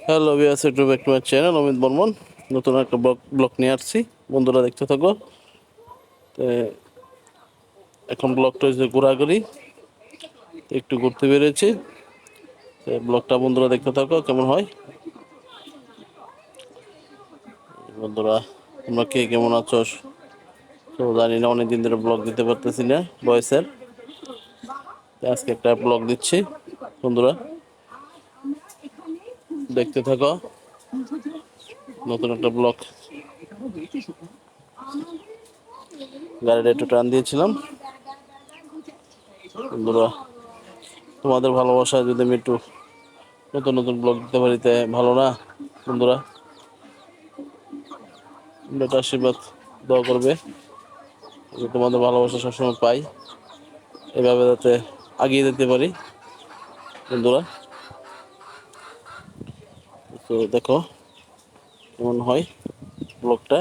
Hello viewers, একটু back to my channel Amit Barman. নতুন একটা ব্লগ নিয়ে আসছি, বন্ধুরা দেখতে থাকো। তো এখন ব্লগটা হচ্ছে ঘোরাঘুরি, একটু ঘুরতে বেরিয়েছি। তো ব্লগটা বন্ধুরা দেখতে থাকো, কেমন হয়। বন্ধুরা তোমরা কে কেমন আছো? তো জানি না, অনেকদিন ধরে ব্লগ দিতে পারতেছি না ভয়েসের। আজকে একটা ব্লগ দিচ্ছি, বন্ধুরা দেখতে থাকো। নতুন একটা ব্লগ, গাড়িটা একটু টান দিয়েছিলাম। বন্ধুরা তোমাদের ভালোবাসায় যদি আমি একটু নতুন নতুন ব্লগ দিতে পারি তাই ভালো না? বন্ধুরা একটা আশীর্বাদ দোয়া করবে, যে তোমাদের ভালোবাসা সবসময় পাই, এভাবে যাতে এগিয়ে যেতে পারি। বন্ধুরা তো দেখো কেমন হয় ব্লগটা,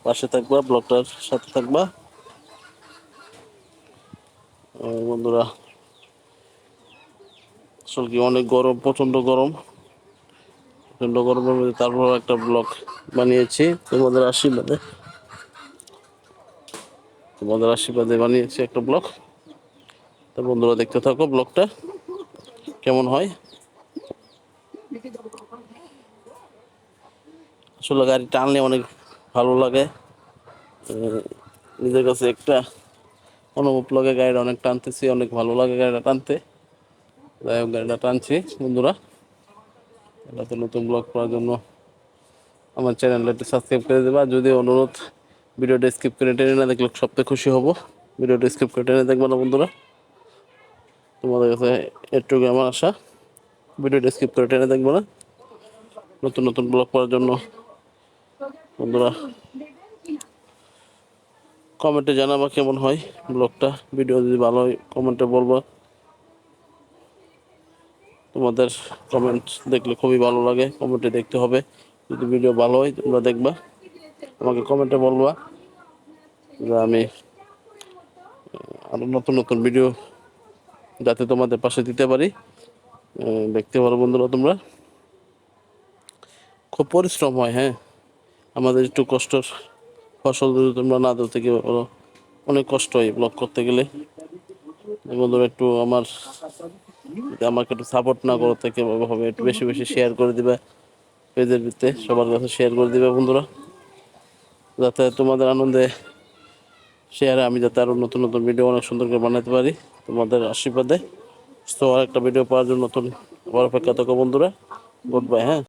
পাশে থাকবা, ব্লগটার সাথে থাকবা। বন্ধুরা আসলে কি অনেক গরম, প্রচণ্ড গরম, প্রচণ্ড গরমের মধ্যে তারপর একটা ব্লগ বানিয়েছি তোমাদের আশীর্বাদে। বানিয়েছি একটা ব্লগ। তো বন্ধুরা দেখতে থাকো ব্লগটা কেমন হয়। আসলে গাড়ি টানলে অনেক ভালো লাগে, নিজের কাছে একটা অনুভব লাগে। গাড়িটা অনেক টানতেছি, অনেক ভালো লাগে গাড়িটা টানতে। যাই হোক, গাড়িটা টানছি। বন্ধুরা এটাতে নতুন ব্লগ করার জন্য আমার চ্যানেলটা একটু সাবস্ক্রাইব করে দেবা। যদি অনুরোধ, ভিডিওটা স্কিপ করে টেনে না দেখলে সবথেকে খুশি হব। ভিডিওটা স্কিপ করে টেনে দেখবো না বন্ধুরা, তোমাদের কাছে এটুকু আমার আশা। ভিডিওটা স্কিপ করে টেনে দেখবো না, নতুন নতুন ব্লগ করার জন্য। বন্ধুরা কমেন্টে জানাবা কেমন হয় ব্লগটা। ভিডিও যদি ভালো হয় কমেন্টে বলবা। তোমাদের কমেন্ট দেখলে খুবই ভালো লাগে, কমেন্টে দেখতে হবে। যদি ভিডিও ভালো হয় তোমরা দেখবা, আমাকে কমেন্টে বলবা, যে আমি আরও নতুন নতুন ভিডিও যাতে তোমাদের পাশে দিতে পারি, দেখতে পারো। বন্ধুরা তোমরা খুব পরিশ্রম হয়, হ্যাঁ, আমাদের একটু কষ্টের ফসল যদি তোমরা না দাও থেকে বলো, অনেক কষ্ট হয় ব্লগ করতে গেলে। বন্ধুরা একটু আমাকে একটু সাপোর্ট না করো থেকে হবে, একটু বেশি বেশি শেয়ার করে দিবে পেজের ভিত্তে, সবার কাছে শেয়ার করে দিবে বন্ধুরা, যাতে তোমাদের আনন্দে শেয়ারে আমি যাতে আরও নতুন নতুন ভিডিও অনেক সুন্দর করে বানাতে পারি তোমাদের আশীর্বাদে। তো আর একটা ভিডিও পাওয়ার জন্য নতুন আবার অপেক্ষা থাকো বন্ধুরা। গুড বাই, হ্যাঁ।